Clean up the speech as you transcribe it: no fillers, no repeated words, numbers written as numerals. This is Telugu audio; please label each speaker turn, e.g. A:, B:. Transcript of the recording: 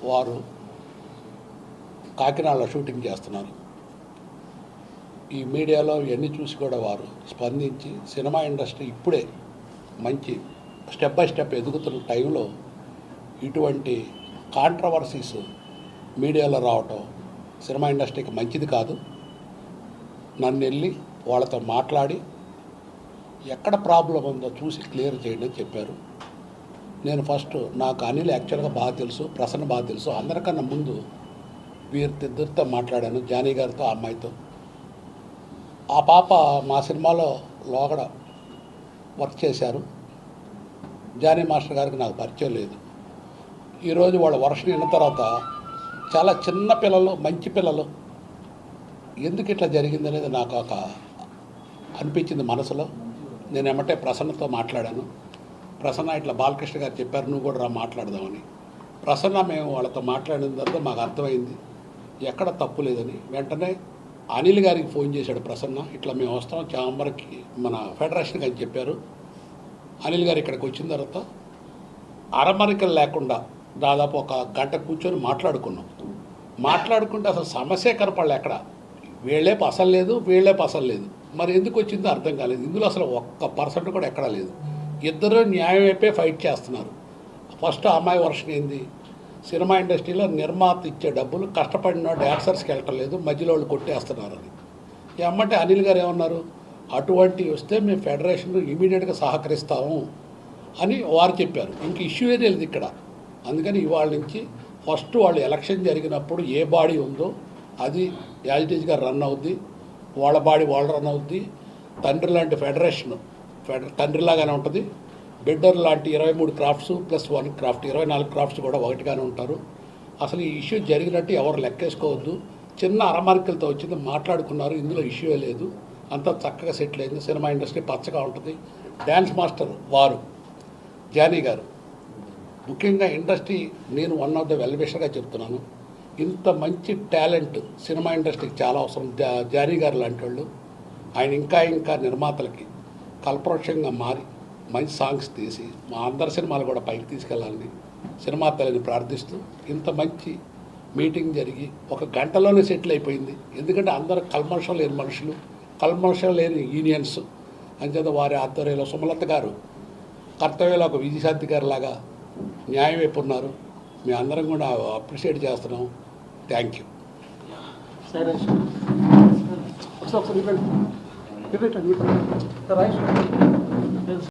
A: వారు కాకినాడలో షూటింగ్ చేస్తున్నారు. ఈ మీడియాలో ఇవన్నీ చూసి కూడా వారు స్పందించి సినిమా ఇండస్ట్రీ ఇప్పుడే మంచి స్టెప్ బై స్టెప్ ఎదుగుతున్న టైంలో ఇటువంటి కాంట్రవర్సీస్ మీడియాలో రావటం సినిమా ఇండస్ట్రీకి మంచిది కాదు. నన్ను వెళ్ళి వాళ్ళతో మాట్లాడి ఎక్కడ ప్రాబ్లం ఉందో చూసి క్లియర్ చేయండి అని చెప్పారు. నేను ఫస్ట్ నాకు అనిల్ యాక్చువల్గా బాగా తెలుసు, ప్రసన్న బాగా తెలుసు. అందరికన్నా ముందు వీరిద్దరితో మాట్లాడాను, జానీ గారితో, ఆ అమ్మాయితో. ఆ పాప మా సినిమాలో లోగడ వర్క్ చేశారు. జానీ మాస్టర్ గారికి నాకు పరిచయం లేదు. ఈరోజు వాళ్ళ వర్షన్ విన్న తర్వాత చాలా చిన్న పిల్లలు, మంచి పిల్లలు, ఎందుకు ఇట్లా జరిగింది అనేది నాకు ఒక అనిపించింది మనసులో. నేను ఏమంటే ప్రసన్నతో మాట్లాడాను. ప్రసన్న ఇట్లా బాలకృష్ణ గారు చెప్పారు, నువ్వు కూడా రా మాట్లాడదామని. ప్రసన్న మేము వాళ్ళతో మాట్లాడిన తర్వాత మాకు అర్థమైంది ఎక్కడ తప్పు లేదని. వెంటనే అనిల్ గారికి ఫోన్ చేశాడు ప్రసన్న, ఇట్లా మేము వస్తాం చాంబర్కి, మన ఫెడరేషన్కి అని చెప్పారు. అనిల్ గారు ఇక్కడికి వచ్చిన తర్వాత అరమరికలు లేకుండా దాదాపు ఒక గంట కూర్చొని మాట్లాడుకుంటే అసలు సమస్య కనపడలే. ఎక్కడ వీళ్ళేపు అసలు లేదు, వీళ్ళేపు అసలు లేదు. మరి ఎందుకు వచ్చిందో అర్థం కాలేదు. ఇందులో అసలు 1% కూడా ఎక్కడా లేదు. ఇద్దరు న్యాయం వైపే ఫైట్ చేస్తున్నారు. ఫస్ట్ అమ్మాయి వర్షన్ ఏంది, సినిమా ఇండస్ట్రీలో నిర్మాత ఇచ్చే డబ్బులు కష్టపడిన డాన్సర్స్కి వెళ్ళటలేదు, మధ్యలో వాళ్ళు కొట్టేస్తున్నారని. ఏమంటే అనిల్ గారు ఏమన్నారు, అటువంటివి వస్తే మేము ఫెడరేషన్ ఇమీడియట్గా సహకరిస్తాము అని వారు చెప్పారు. ఇంక ఇష్యూ ఏది లేదు ఇక్కడ. అందుకని ఇవాళ నుంచి ఫస్ట్ వాళ్ళు ఎలక్షన్ జరిగినప్పుడు ఏ బాడీ ఉందో అది యాజిటీజ్గా రన్ అవుద్ది, వాళ్ళ బాడీ వాళ్ళు రన్ అవుద్ది. తండ్రి లాంటి ఫెడరేషన్ తండ్రిలాగానే ఉంటుంది. బిడ్డర్ లాంటి 23 క్రాఫ్ట్స్ ప్లస్ 1 క్రాఫ్ట్ 24 క్రాఫ్ట్స్ కూడా ఒకటిగానే ఉంటారు. అసలు ఈ ఇష్యూ జరిగినట్టు ఎవరు లెక్కేసుకోవద్దు. చిన్న అరమరికలతో వచ్చింది, మాట్లాడుకున్నారు, ఇందులో ఇష్యూ లేదు, అంతా చక్కగా సెటిల్ అయింది. సినిమా ఇండస్ట్రీ పచ్చగా ఉంటుంది. డ్యాన్స్ మాస్టర్ వారు జానీ గారు, ముఖ్యంగా ఇండస్ట్రీ నేను వన్ ఆఫ్ ద వెల్విషర్గా చెప్తున్నాను. ఇంత మంచి టాలెంట్ సినిమా ఇండస్ట్రీకి చాలా అవసరం. జానీ గారు లాంటి వాళ్ళు, ఆయన ఇంకా నిర్మాతలకి కల్పవృక్షంగా మారి మంచి సాంగ్స్ తీసి మా అందరి సినిమాలు కూడా పైకి తీసుకెళ్లాలని సినిమా తల్లిని ప్రార్థిస్తూ ఇంత మంచి మీటింగ్ జరిగి ఒక గంటలోనే సెటిల్ అయిపోయింది. ఎందుకంటే అందరూ కల్మషం లేని మనుషులు, కల్మషం లేని యూనియన్స్. అంచేత వారి ఆధ్వర్యంలో సుమలత గారు కర్తవ్యంలో ఒక విజయశాంతి గారు లాగా న్యాయం వైపు ఉన్నారు. మేము అందరం కూడా అప్రిషియేట్ చేస్తున్నాం. Thank you.
B: సరే